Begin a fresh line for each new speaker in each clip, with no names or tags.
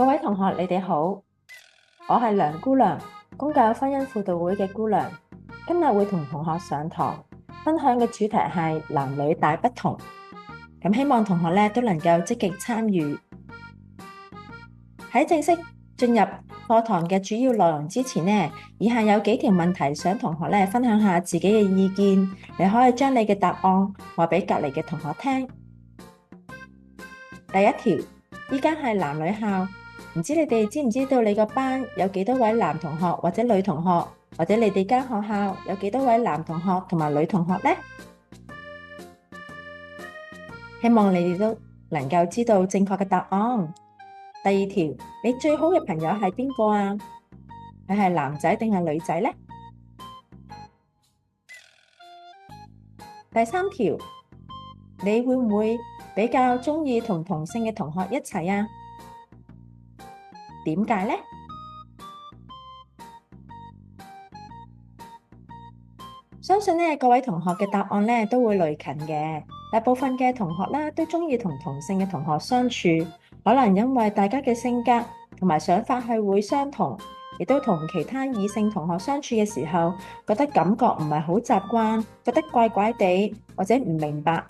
各位同學，你哋好，我係梁姑娘，公教婚姻輔導會嘅姑娘。今日會同同學上堂，分享嘅主題係男女大不同。咁希望同學咧都能夠積極參與。喺正式進入課堂嘅主要內容之前呢，以下有幾條問題想同學咧分享下自己嘅意見，你可以將你嘅答案話俾隔籬嘅同學聽。第一條，依家係男女校，唔知你哋知唔知道你個班有幾多位男同學或者女同學，或者你哋間學校有幾多位男同學同埋女同學呢？希望你哋都能夠知道正確嘅答案。第二條，你最好嘅朋友係邊個啊？佢係男仔定係女仔呢？第三條，你會唔會比較鍾意同同性嘅同學一齊啊？點解呢？相信各位同學嘅答案都會類近嘅。大部分嘅同學都鍾意同同性嘅同學相處，可能因為大家嘅性格同埋想法係會相同，亦都同其他異性同學相處嘅時候，覺得感覺唔係好習慣，覺得怪怪地或者唔明白。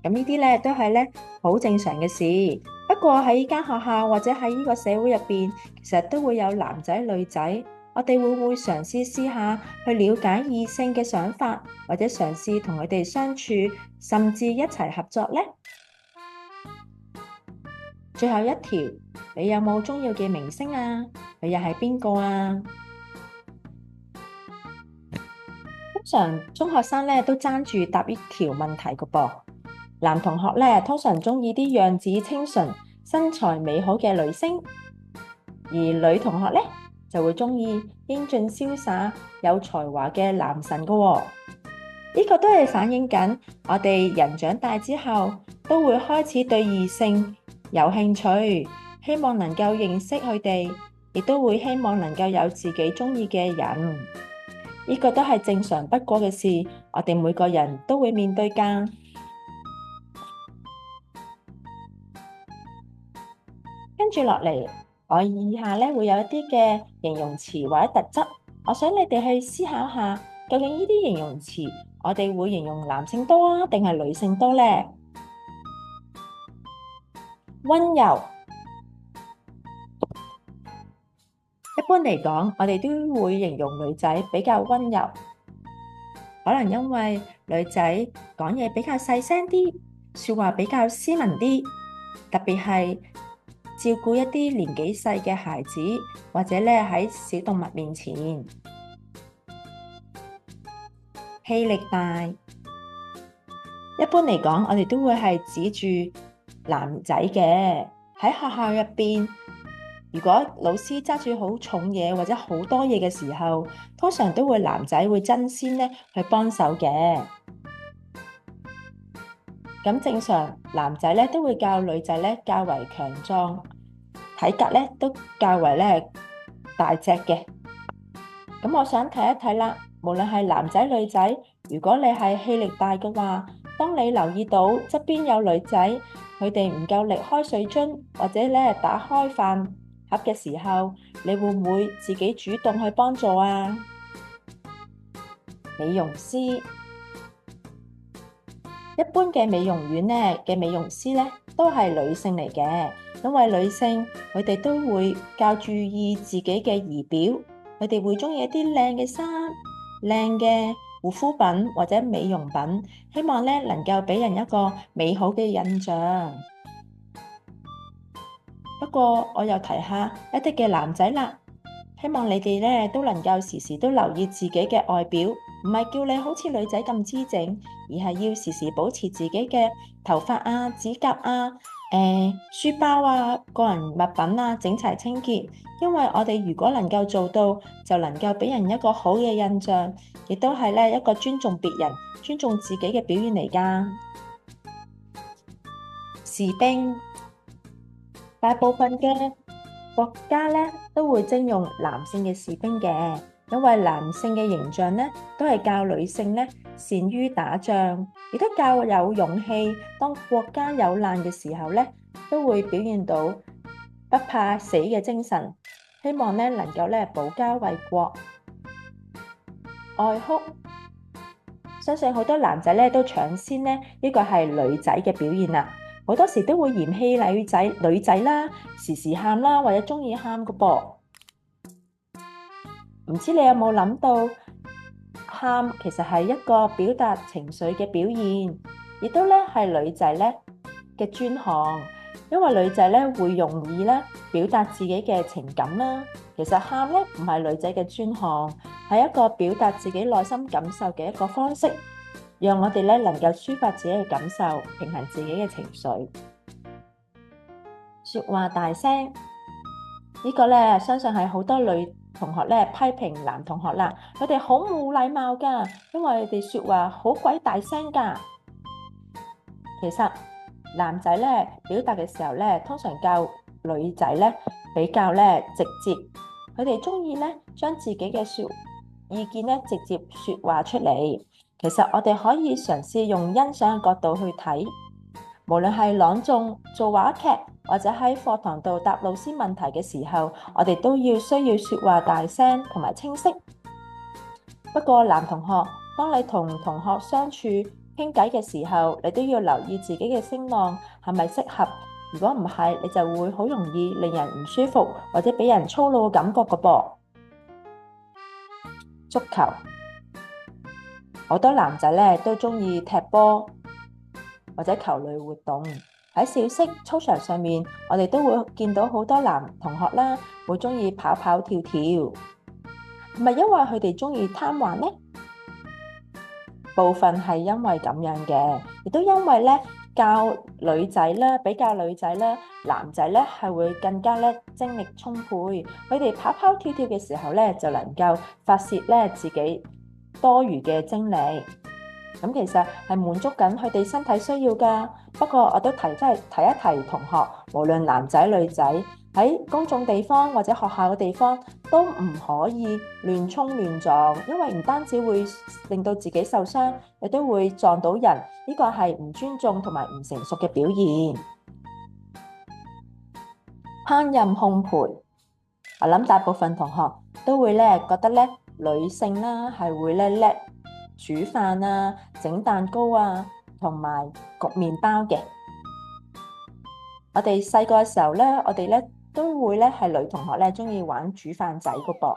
咁呢啲都係好正常嘅事。不過喺依間學校或者喺呢個社會入邊，其實都會有男仔女仔。我哋會唔會嘗試下去了解異性嘅想法，或者嘗試同佢哋相處，甚至一齊合作呢？最後一條，你有冇鍾意嘅明星啊？佢又係邊個啊？通常中學生都爭住答呢條問題嘅噃。男同學通常鍾意啲樣子清純、身材美好嘅女星，而女同學就會鍾意英俊瀟灑、有才華嘅男神㗎喎。呢個都係反映緊我哋人長大之後都會開始對異性有興趣，希望能夠認識佢哋，亦都會希望能夠有自己鍾意嘅人。呢個都係正常不過嘅事，我哋每個人都會面對㗎。跟住落嚟，我以下會有一啲嘅形容詞或者特質，我想你哋去思考下，究竟呢啲形容詞我哋會形容男性多啊，定係女性多呢？溫柔，一般嚟講，我哋都會形容女仔比較溫柔，可能因為女仔講嘢比較細聲啲，說話比較斯文啲，特別係照顧一啲年紀細嘅孩子，或者喺小動物面前，氣力大。一般嚟講，我哋都會係指住男仔嘅。喺學校入邊，如果老師揸住好重嘢或者好多嘢嘅時候，通常都會男仔會爭先去幫手嘅。咁正常，男仔都會較女仔較為強壯，體格都較為大隻嘅。咁我想睇一睇啦，無論係男仔女仔，如果你係氣力大嘅話，當你留意到側邊有女仔，佢哋唔夠力開水樽或者打開飯盒嘅時候，你會唔會自己主動去幫助啊？美容師，一般嘅美容院嘅美容師都係女性嚟嘅，因為女性佢哋都會較注意自己嘅儀表，佢哋會鍾意一啲靚嘅衫、靚嘅護膚品或者美容品，希望能夠俾人一個美好嘅印象。不過我又提下一啲嘅男仔啦，希望你哋都能夠時時都留意自己嘅外表，唔係叫你好似女仔咁姿整，而係要時時保持自己嘅頭髮啊、指甲啊、書包啊、個人物品啊整齊清潔。因為我哋如果能夠做到，就能夠俾人一個好嘅印象，亦都係一個尊重別人、尊重自己嘅表現嚟㗎。士兵，大部分嘅國家都會徵用男性嘅士兵嘅，因為男性嘅形象都係較女性善於打仗，亦都較有勇氣。當國家有難嘅時候都會表現到不不怕死嘅精神，希望咧能夠咧保家衛國。愛哭，相信好多男仔咧都搶先咧呢個係女仔嘅表現啦，好多時都會嫌棄女仔啦，時時喊啦或者中意喊個噃。唔知你有冇諗到，喊其實係一個表達情緒嘅表現，亦都咧係女仔咧嘅專項，因為女仔咧會容易咧表達自己嘅情感啦。其實喊咧唔係女仔嘅專項，係一個表達自己內心感受嘅一個方式，讓我哋咧能夠抒發自己嘅感受，平衡自己嘅情緒。說話大聲，呢個咧相信係好多女同學咧批評男同學啦，佢哋好冇禮貌㗎，因為佢哋說話好鬼大聲㗎。其實男仔咧表達嘅時候咧，通常教女仔咧比較咧直接，佢哋中意咧將自己嘅意見咧直接說話出嚟。其實我哋可以嘗試用欣賞嘅角度去睇，無論係朗誦、做話劇，或者喺課堂度答老師問題嘅時候，我哋都需要說話大聲同埋清晰。不過男同學，當你同同學相處傾偈嘅時候，你都要留意自己嘅聲浪係咪適合。如果唔係，你就會好容易令人唔舒服，或者俾人粗魯嘅感覺㗎噃。足球，好多男仔咧都中意踢波或者球類活動。喺小息操場上面，我哋都會見到好多男同學啦，會中意跑跑跳跳。係咪因為佢哋中意貪玩呢？部分係因為咁樣嘅，亦都因為咧教女仔啦，比較女仔啦，男仔咧係會更加咧精力充沛。佢哋跑跑跳跳嘅時候咧，就能夠發泄咧自己多餘嘅精力。咁其實係滿足緊佢哋身體需要㗎。不過我都提一提同學，無論男仔女仔喺公眾地方或者學校嘅地方，都唔可以亂衝亂撞，因為唔單止會令到自己受傷，亦都會撞到人。呢個係唔尊重同埋唔成熟嘅表現。烹飪烘焙，我諗大部分同學都會咧覺得咧女性啦係會咧叻煮飯啊、整蛋糕啊，同埋焗麵包嘅。我哋細個嘅時候咧，我哋咧都會咧係女同學咧中意玩煮飯仔個噃，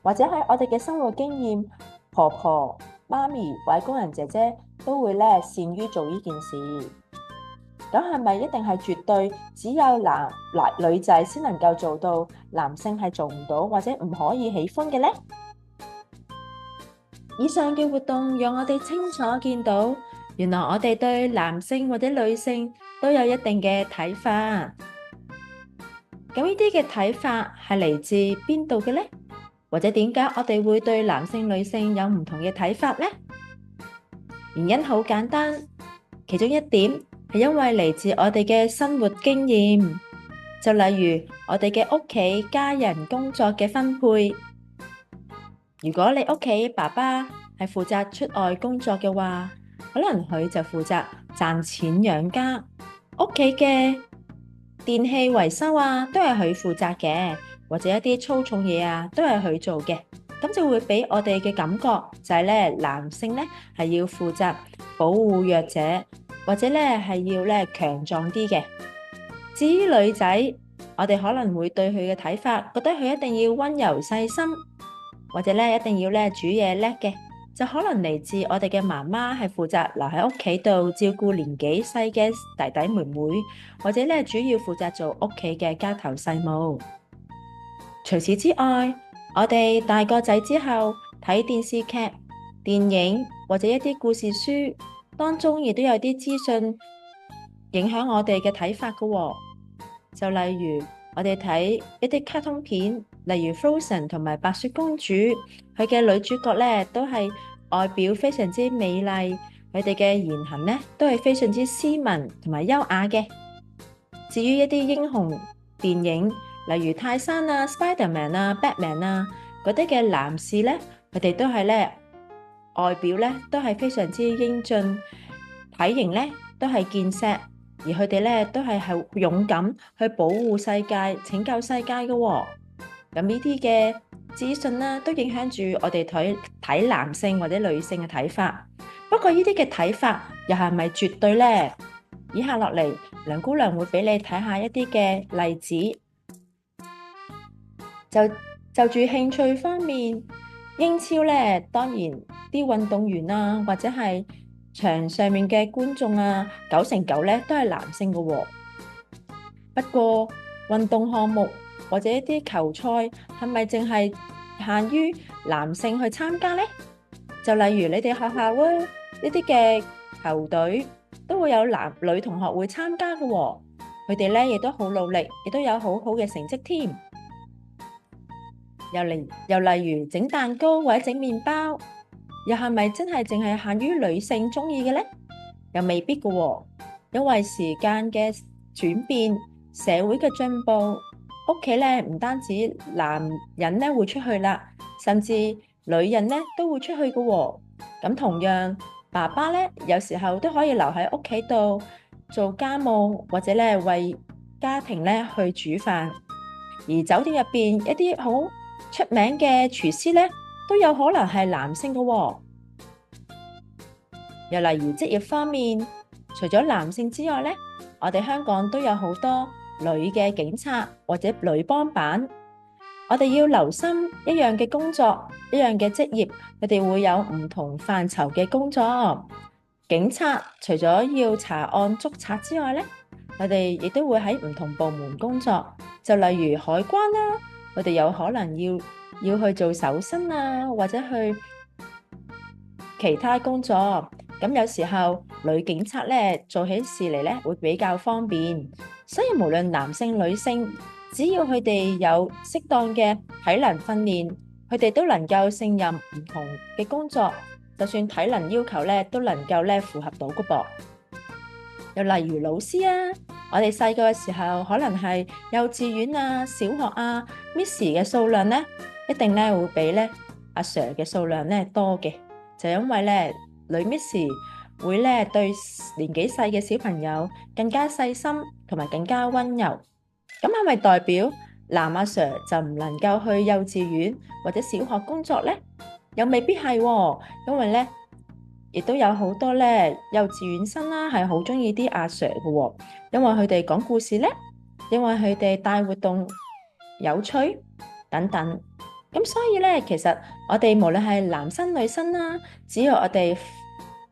或者喺我哋嘅生活經驗，婆婆、媽咪或者工人姐姐都會咧善於做呢件事。咁係咪一定係絕對只有女仔先能夠做到，男性係做唔到或者唔可以喜歡嘅呢？以上嘅活動讓我哋清楚見到，原來我哋對男性或者女性都有一定嘅睇法。咁呢啲嘅睇法係嚟自邊度嘅呢？或者點解我哋會對男性女性有唔同嘅睇法呢？原因好簡單，其中一點係因為嚟自我哋嘅生活經驗，就例如我哋嘅屋企家人工作嘅分配。如果你屋企爸爸係負責出外工作嘅話，可能佢就負責賺錢養家，屋企嘅電器維修啊都係佢負責嘅，或者一啲粗重嘢啊都係佢做嘅，咁就會俾我哋嘅感覺就係咧男性咧係要負責保護弱者，或者咧係要咧強壯啲嘅。至於女仔，我哋可能會對佢嘅睇法覺得佢一定要溫柔細心，或者咧一定要咧煮嘢叻嘅，就可能嚟自我哋嘅媽媽係負責留喺屋企度照顧年紀細嘅弟弟妹妹，或者咧主要負責做屋企嘅家頭細務。除此之外，我哋大個仔之後睇電視劇、電影或者一啲故事書當中，亦都有啲資訊影響我哋嘅睇法㗎喎。就例如我哋睇一啲卡通片，例如 Frozen 同埋白雪公主，佢嘅女主角咧都係外表非常之美麗，佢哋嘅言行咧都係非常之斯文同埋優雅嘅。至於一啲英雄電影，例如泰山啊、Spiderman 啊、Batman 啊嗰啲嘅男士咧，佢哋都係咧外表咧都係非常之英俊，體型咧都係健碩，而佢哋咧都係勇敢去保護世界、拯救世界嘅喎。咁呢啲嘅資訊咧，都影響住我哋睇男性或者女性嘅睇法。不過呢啲嘅睇法又係咪絕對呢？以下落嚟，梁姑娘會俾你睇下一啲嘅例子。就住興趣方面，英超咧當然啲運動員啊，或者係場上面嘅觀眾啊，9成9咧都係男性嘅喎。不過運動項目或者一啲球賽係咪淨係限於男性去參加呢？就例如你哋學校呢啲嘅球隊都會有男女同學會參加嘅喎，佢哋咧亦都好努力，亦都有好好嘅成績添。又例如整蛋糕或者整麵包，又係咪真係淨係限於女性中意嘅呢？又未必嘅喎，因為時間嘅轉變、社會嘅進步，屋企咧唔單止男人咧會出去啦，甚至女人咧都會出去嘅喎。咁同樣，爸爸咧有時候都可以留喺屋企度做家務，或者咧為家庭咧去煮飯。而酒店入邊一啲好出名嘅廚師咧，都有可能係男性嘅喎。又例如職業方面，除咗男性之外咧，我哋香港都有好多女嘅警察或者女幫辦。我哋要留心一樣嘅工作，一樣嘅職業，佢哋會有唔同範疇嘅工作。警察除咗要查案捉賊之外咧，佢哋亦都會喺唔同部門工作，就例如海關啦，佢哋有可能要去做搜身啊，或者去其他工作。咁有時候女警察咧做起事嚟咧會比較方便，所以無論男性女性，只要佢哋有適當嘅體能訓練，佢哋都能夠勝任唔同嘅工作，就算體能要求咧都能夠咧符合到嘅噃。又例如老師啊，我哋細個嘅時候可能係幼稚園啊、小學啊，Miss 嘅數量咧一定咧會比咧阿 Sir 嘅數量咧多嘅，就因為咧女 Miss 會咧對年紀細嘅小朋友更加細心同埋更加溫柔。咁係咪代表男阿 Sir 就唔能夠去幼稚園或者小學工作呢？又未必係喎，因為咧亦都有好多咧幼稚園生啦，係好中意啲阿 Sir 嘅喎，因為佢哋講故事咧，因為佢哋帶活動有趣等等。咁所以咧，其實我哋無論係男生女生啦，只要我哋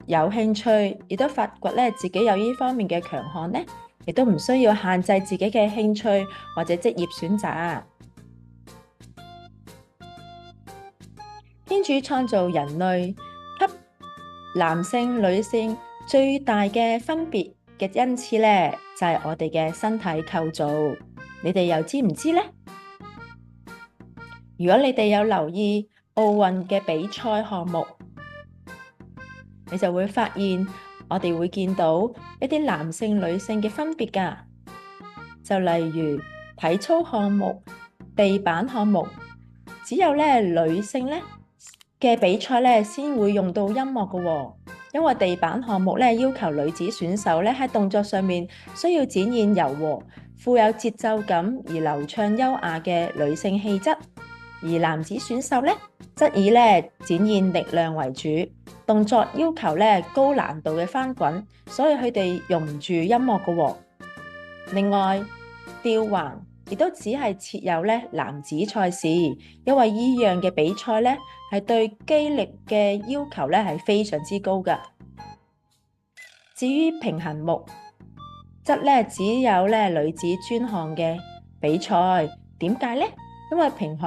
有興趣，亦都發掘咧自己有呢方面嘅強項咧，亦都唔需要限制自己嘅興趣或者職業選擇。天主創造人類，給男性女性最大嘅分別嘅恩賜咧，就係我哋嘅身體構造。你哋又知唔知呢？如果你哋有留意奧運嘅比賽項目，你就會發現我哋會見到一啲男性女性嘅分別㗎。就例如體操項目、地板項目，只有咧女性咧嘅比賽咧先會用到音樂㗎喎。因為地板項目咧要求女子選手咧喺動作上面需要展現柔和、富有節奏感而流暢優雅嘅女性氣質。而男子選手咧，則以咧展現力量為主，動作要求咧高難度嘅翻滾，所以佢哋用唔住音樂嘅喎。另外，吊環亦都只係設有咧男子賽事，因為依樣嘅比賽咧係對肌力嘅要求咧係非常之高㗎。至於平衡木，則咧只有咧女子專項嘅比賽，點解咧？因為平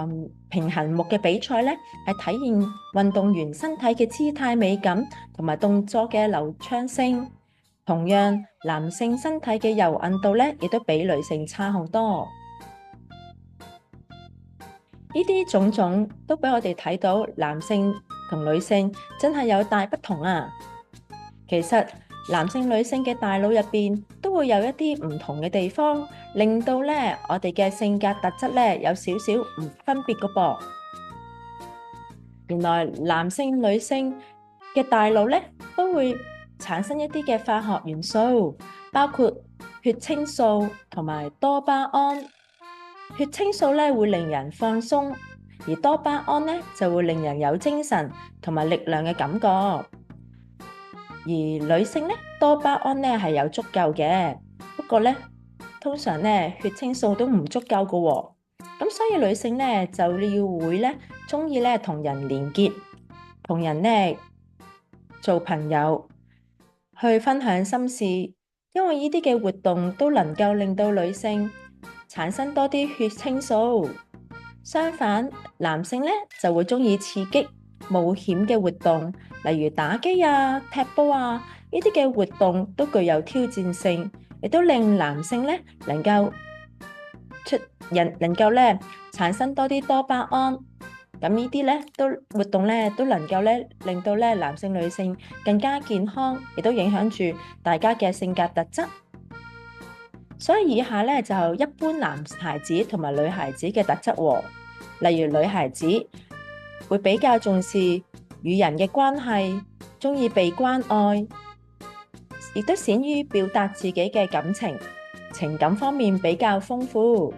衡木嘅比賽咧，係體現運動員身體嘅姿態美感同埋動作嘅流暢性。同樣，男性身體嘅柔韌度咧，亦都比女性差好多。呢啲種種都俾我哋睇到，男性同女性真係有大不同啊！其實男性女性嘅大腦入邊都會有一啲唔同嘅地方，令到咧我哋嘅性格特質咧有少少唔分別嘅噃。原來男性女性嘅大腦咧都會產生一啲嘅化學元素，包括血清素同埋多巴胺。血清素咧會令人放鬆，而多巴胺咧就會令人有精神同埋力量嘅感覺。而女性咧，多巴胺咧係有足夠嘅，不過咧通常咧血清素都唔足夠㗎喎。咁所以女性咧就要會咧鍾意咧同人連結，同人咧做朋友，去分享心事，因為呢啲嘅活動都能夠令到女性產生多啲血清素。相反，男性咧就會鍾意刺激冒險嘅活動，例如打機啊、踢波啊，呢啲嘅活動都具有挑戰性，亦都令男性咧能夠產生多啲多巴胺。咁呢啲咧活動咧都能夠咧令到咧男性女性更加健康，亦都影響住大家嘅性格特質。所以以下咧就一般男孩子同埋女孩子嘅特質喎。例如女孩子會比較重視與人嘅關係，鍾意被關愛，亦都善於表達自己嘅感情，情感方面比較豐富，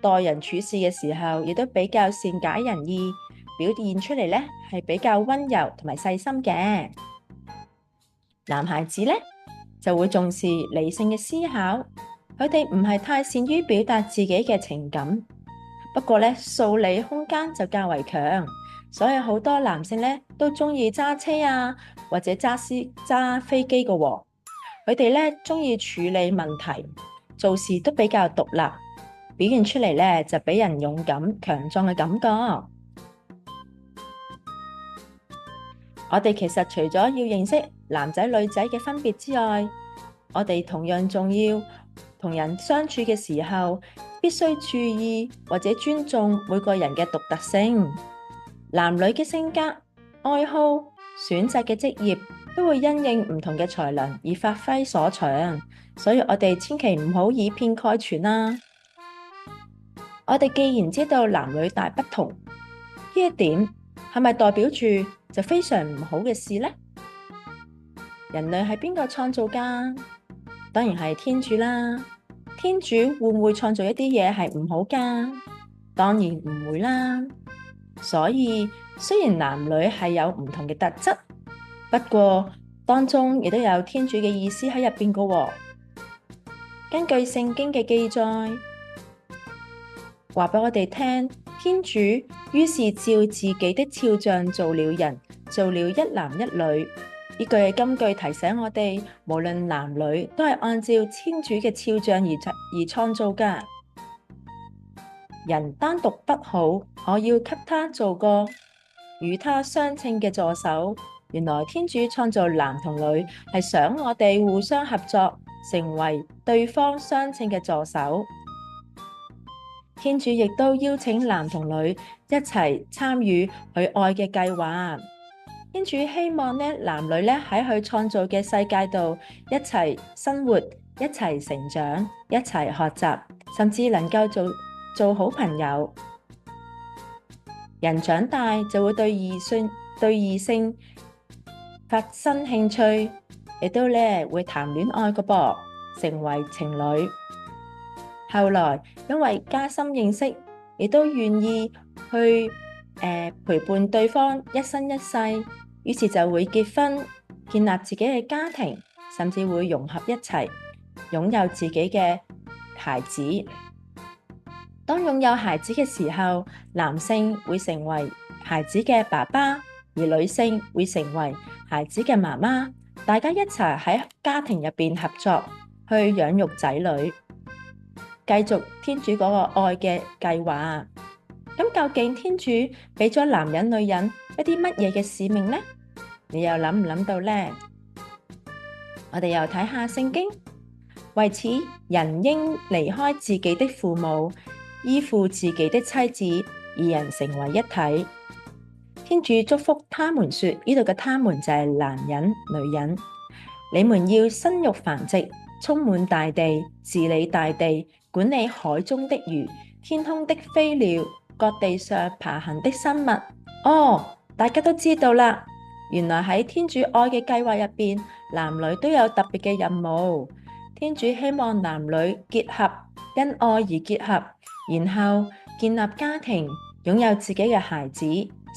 待人處事嘅時候亦都比較善解人意，表現出嚟咧係比較溫柔同埋細心嘅。男孩子咧就會重視理性嘅思考，佢哋唔係太善於表達自己嘅情感，不過咧數理空間就較為強，所以好多男性咧都鍾意揸車啊，或者揸飛機嘅喎。佢哋咧鍾意處理問題，做事都比較獨立，表現出嚟咧就俾人勇敢強壯嘅感覺。我哋其實除咗要認識男仔女仔嘅分別之外，我哋同樣重要同人相處嘅時候，必須注意或者尊重每個人嘅獨特性。男女嘅性格、愛好、選擇嘅職業都會因應唔同嘅才能而發揮所長，所以我哋千祈唔好以偏概全啦。我哋既然知道男女大不同，呢一點係咪代表住就非常唔好嘅事呢？人類係邊個創造㗎？當然係天主啦。天主會唔會創造一啲嘢係唔好㗎？當然唔會啦。所以雖然男女係有唔同嘅特質，不過當中亦都有天主嘅意思喺入邊㗎喎。根據聖經嘅記載，話俾我哋聽，天主於是照自己的肖像造了人，造了一男一女。呢句嘅金句提醒我哋，無論男女都係按照天主嘅肖像而創造㗎。人單獨不好，我要給他做個與他相稱嘅助手。原來天主創造男同女係想我哋互相合作，成為對方相稱嘅助手。天主亦都邀請男同女一齊參與佢愛嘅計劃。天主希望男女喺佢創造嘅世界度一齊生活，一齊成長，一齊學習，甚至能夠做好朋友。人長大就會對異性發生興趣，亦都會談戀愛㗎噃，成為情侶。後來因為加深認識，亦都願意去陪伴對方一生一世，於是就會結婚，建立自己嘅家庭，甚至會融合一齊，擁有自己嘅孩子。當擁有孩子嘅時候，男性會成為孩子嘅爸爸，而女性會成為孩子嘅媽媽。大家一齊喺家庭入邊合作，去養育仔女，繼續天主嗰個愛嘅計劃。咁究竟天主俾咗男人女人一啲乜嘢嘅使命呢？你又諗唔諗到呢？我哋又睇下聖經，為此人應離開自己的父母，依附自己的妻子，二人成為一體。天主祝福他們說，呢度嘅他們就係男人女人，你們要生育繁殖，充滿大地，治理大地，管理海中的魚，天空的飛鳥，各地上爬行的生物。哦，大家都知道啦，原來喺天主愛嘅計劃入邊，男女都有特別嘅任務。天主希望男女結合，因愛而結合，然後建立家庭，擁有自己嘅孩子，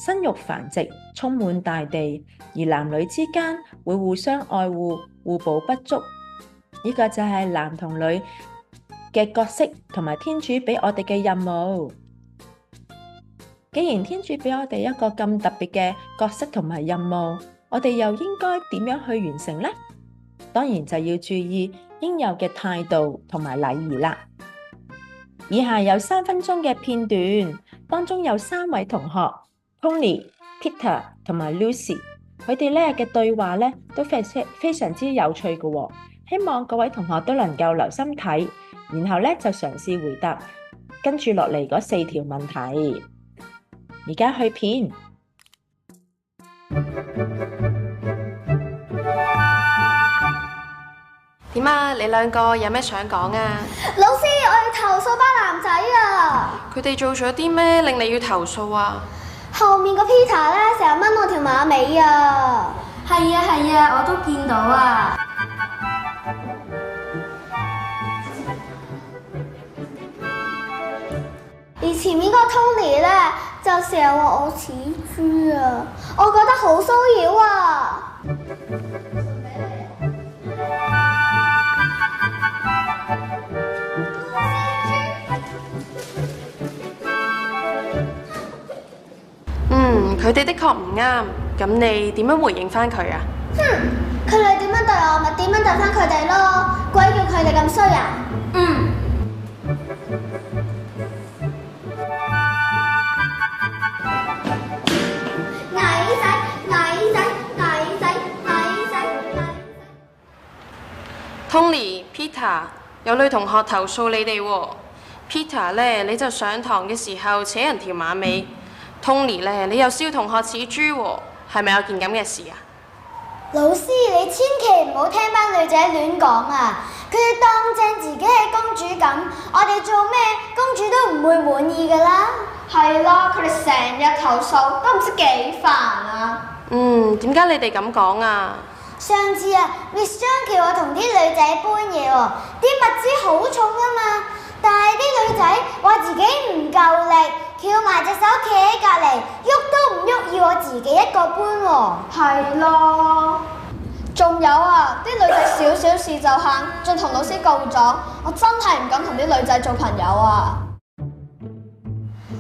生育繁殖，充滿大地，而男女之間會互相愛護，互補不足。呢個就係男同女嘅角色，同埋天主俾我哋嘅任務。既然天主俾我哋一個咁特別嘅角色同埋任務，我哋又應該點樣去完成呢？當然就要注意應有嘅態度同埋禮儀啦。以下有3分鐘嘅片段，當中有3位同學 Tony、Peter 同埋 Lucy， 佢哋咧嘅對話咧都非常之有趣嘅喎。希望各位同學都能夠留心睇，然後咧就嘗試回答跟住落嚟嗰4條問題。而家去片。
點啊？你兩個有咩想講啊？
老師，我要投訴班男仔啊！
佢哋做咗啲咩令你要投訴啊？
後面個 Peter 咧成日掹我條馬尾啊！係啊，我都見到啊！而前面嗰個 Tony 咧就成日話我似豬啊，我覺得好騷擾啊！
佢哋的確唔啱，咁你點樣回應返佢啊？
佢哋點樣對我，咪點樣對返佢哋咯！鬼叫佢哋咁衰啊！矮仔。
Tony、Peter， 有女同學投訴你哋喎。Peter 咧，你就上堂嘅時候扯人條馬尾。Tony 咧，你又笑同學似豬喎，係咪有件咁嘅事啊？
老師，你千祈唔好聽班女仔亂講啊！佢哋當正自己係公主咁，我哋做咩公主都唔會滿意噶啦。係咯，佢哋成日投訴，都唔知幾煩啊！
點解你哋咁講啊？
上次啊 ，Miss 張叫我同啲女仔搬嘢喎，啲物資好重啊嘛，但係啲女仔話自己唔夠力，翹埋隻手企喺隔離，喐都唔喐，要我自己一個搬喎。係咯，仲有啊，啲女仔少少事就喊，仲同老師告狀，我真係唔敢同啲女仔做朋友啊！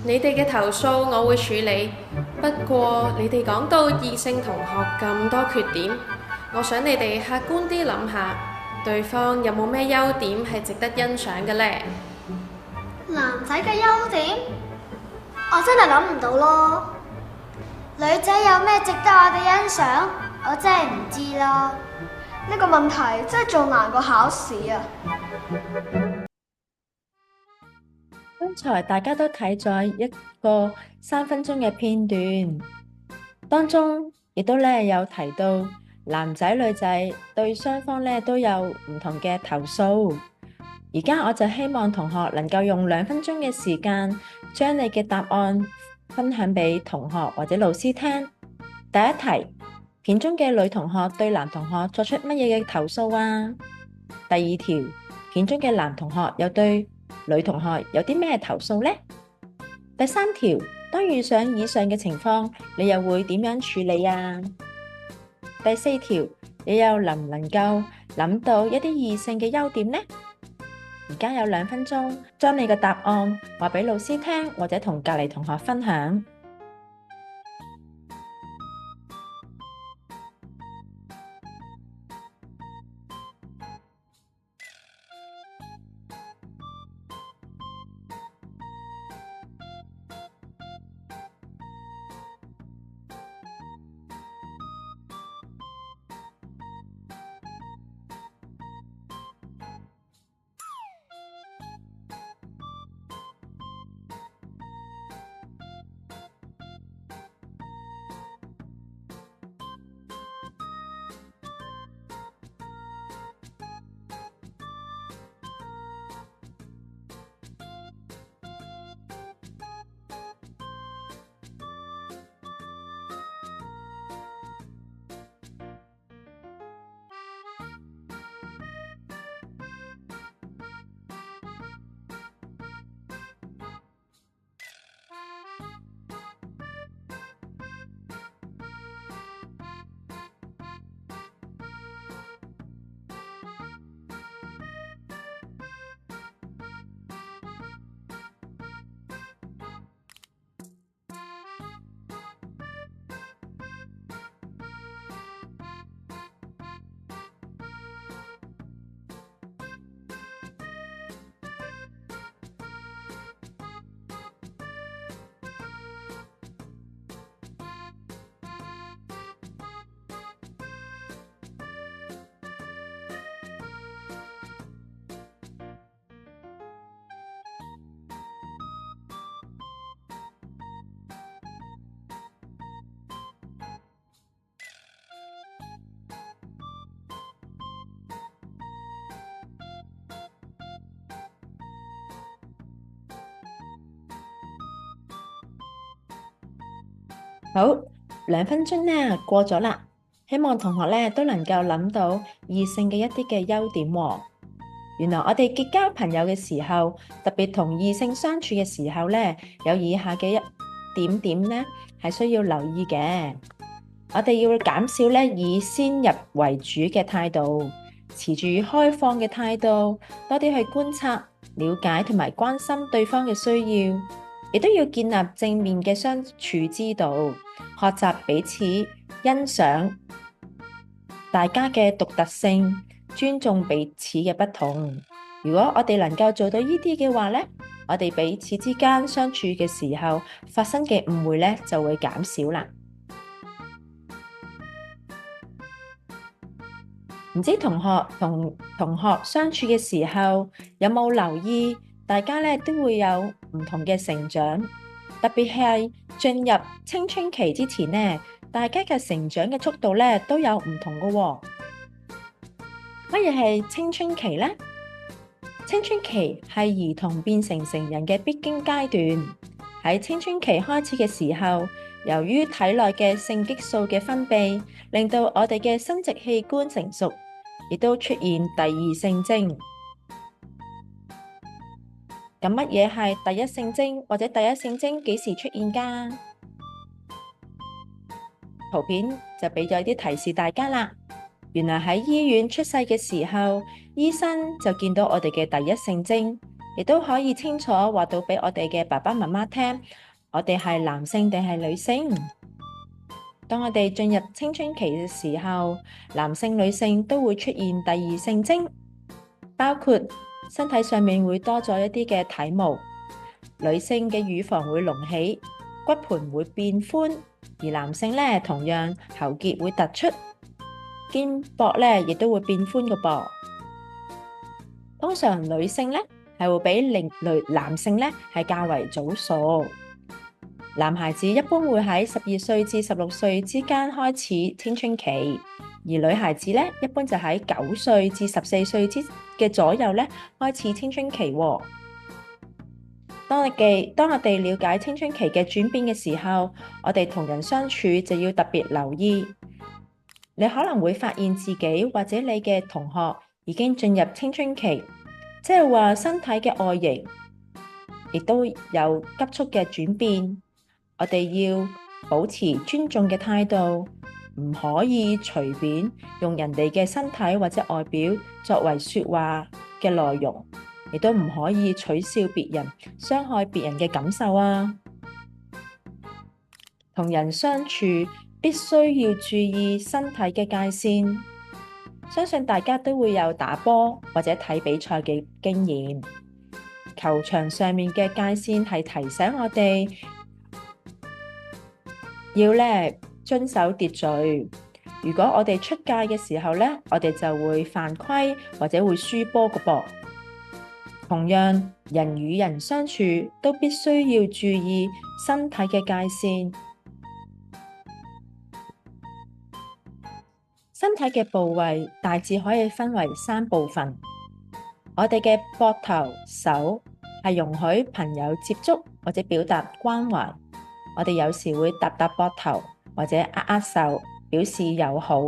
你哋嘅投訴我會處理，不過你哋講到異性同學咁多缺點，我想你哋客觀啲諗下，對方有冇咩優點係值得欣賞嘅呢？
男仔嘅優點，我真係諗唔到咯。女仔有咩值得我哋欣賞，我真係唔知啦。呢個問題真係仲難過考試啊！
剛才大家都睇咗一個3分鐘嘅片段，當中亦都有提到男仔女仔對雙方都有唔同嘅投訴。而家我就希望同學能夠用2分鐘嘅時間，將你嘅答案分享俾同學或者老師聽。第一題，片中嘅女同學對男同學作出乜嘢嘅投訴啊？第二條，片中嘅男同學又對女同學有啲咩投訴呢？第3條，當遇上以上嘅情況，你又會點樣處理啊？第4條，你又能唔能夠諗到一啲異性嘅優點呢？而家有2分鐘，將你嘅答案話俾老師聽，或者同隔離同學分享。好，2分鐘呢過咗啦，希望同學呢都能夠諗到異性嘅一啲嘅優點喎。原來我哋結交朋友嘅時候，特別同異性相處嘅時候呢，有以下嘅一點點呢係需要留意嘅。我哋要減少呢以先入為主嘅態度，持住開放嘅態度，多啲去觀察、了解同埋關心對方嘅需要，亦都要建立正面嘅相處之道，學習彼此欣賞大家嘅獨特性，尊重彼此嘅不同。如果我哋能夠做到呢啲嘅話呢，我哋彼此之間相處嘅時候發生嘅誤會呢就會減少啦。唔知同學同同學相處嘅時候有冇留意，大家呢都會有唔同嘅成長，特別係進入青春期之前呢，大家嘅成長嘅速度呢都有唔同嘅喎。乜嘢係青春期呢？青春期係兒童變成成人嘅必經階段。喺青春期開始嘅時候，由於體內嘅性激素嘅分泌，令到我哋嘅生殖器官成熟，亦都出現第二性徵。咁乜嘢係第一性徵，或者第一性徵幾時出現㗎？圖片就俾咗啲提示大家啦。原來喺醫院出世嘅時候，醫生就見到我哋嘅第一性徵，亦都可以清楚話到俾我哋嘅爸爸媽媽聽，我哋係男性定係女性。當我哋進入青春期嘅時候，男性女性都會出現第二性徵，包括身體上面會多咗一啲嘅體毛，女性嘅乳房會隆起，骨盆會變寬，而男性呢，同樣喉結會突出，肩膊呢亦都會變寬嘅噃。通常女性呢係會比男性呢係較為早熟。男孩子一般會喺12歲至16歲之間開始青春期，而女孩子呢一般就喺9歲至14歲嘅左右呢開始青春期喎。當我哋了解青春期嘅轉變嘅時候，我哋同人相處就要特別留意。你可能會發現自己或者你嘅同學已經進入青春期，即係話身體嘅外形亦都有急速嘅轉變。我哋要保持尊重嘅態度，唔可以隨便用人哋嘅身體或者外表作為說話嘅內容，亦都唔可以取笑別人、傷害別人嘅感受啊！同人相處必須要注意身體嘅界線，相信大家都會有打波或者睇比賽嘅經驗。球場上面嘅界線係提醒我哋要遵守秩序。如果我哋出界嘅時候呢，我哋就會犯規或者會輸波嘅噃。同樣，人與人相處都必須要注意身體嘅界線。身體嘅部位大致可以分為3部分。我哋嘅膊頭、手係容許朋友接觸或者表達關懷。我哋有時會搭搭膊頭或者握握手，表示友好。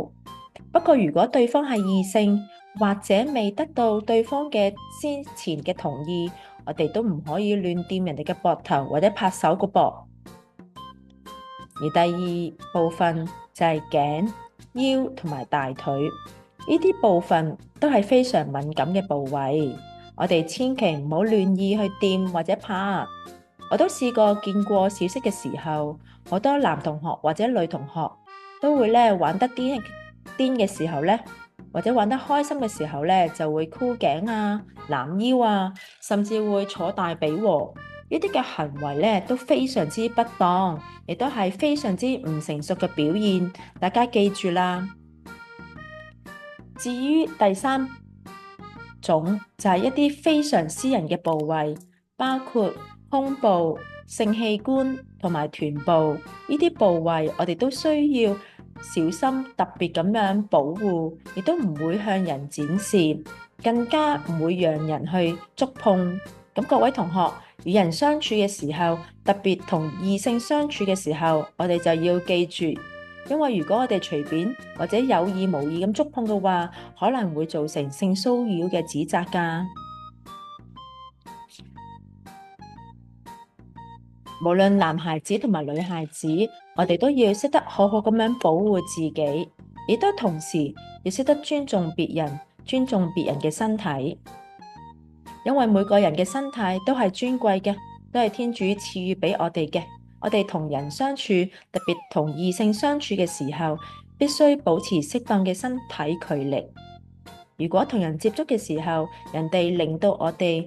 不過如果對方係異性，或者未得到對方嘅先前嘅同意，我哋都唔可以亂掂人哋嘅膊頭或者拍手個膊。而第2部分就係頸、腰同埋大腿，呢啲部分都係非常敏感嘅部位，我哋千祈唔好亂意去掂或者拍。我都試過見過小息嘅時候，好多男同學或者女同學都會玩得癲嘅時候呢，或者玩得開心嘅時候呢，就會箍頸啊、攬腰啊，甚至會坐大髀喎。呢啲嘅行為呢都非常之不當，亦都係非常之唔成熟嘅表現。大家記住啦。至於第3種就係一啲非常私人嘅部位，包括胸部、性器官同埋臀部，呢啲部位我哋都需要小心特別咁樣保護，亦都唔會向人展示，更加唔會讓人去觸碰。咁各位同學，與人相處嘅時候，特別同異性相處嘅時候，我哋就要記住，因為如果我哋隨便或者有意無意咁觸碰嘅話，可能會造成性騷擾嘅指責㗎。無論男孩子同埋女孩子，我哋都要識得好好咁樣保護自己，亦都同時要識得尊重別人，尊重別人嘅身體。因為每個人嘅身體都係尊貴嘅，都係天主賜予俾我哋嘅。我哋同人相處，特別同異性相處嘅時候，必須保持適當嘅身體距離。如果同人接觸嘅時候，人哋令到我哋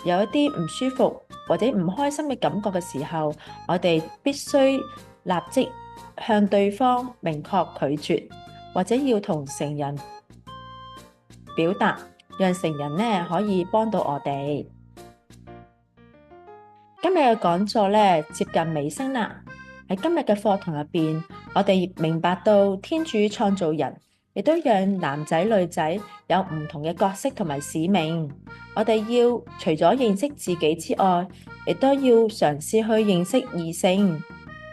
有一啲唔舒服或者唔開心嘅感覺嘅時候，我哋必須立即向對方明確拒絕，或者要同成人表達，讓成人呢可以幫到我哋。今日嘅講座呢接近尾聲啦。喺今日嘅課堂入邊，我哋明白到天主創造人，亦都讓男仔女仔有唔同嘅角色同埋使命。我哋要除咗認識自己之外，亦都要嘗試去認識異性，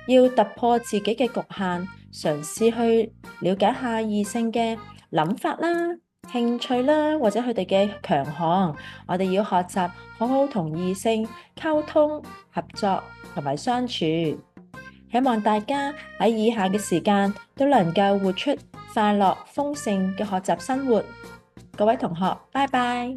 要突破自己嘅局限，嘗試去了解下異性嘅諗法啦、興趣啦，或者佢哋嘅強項。我哋要學習好好同異性溝通、合作同埋相處。希望大家喺以下嘅時間都能夠活出快樂豐盛嘅學習生活。各位同學，拜拜。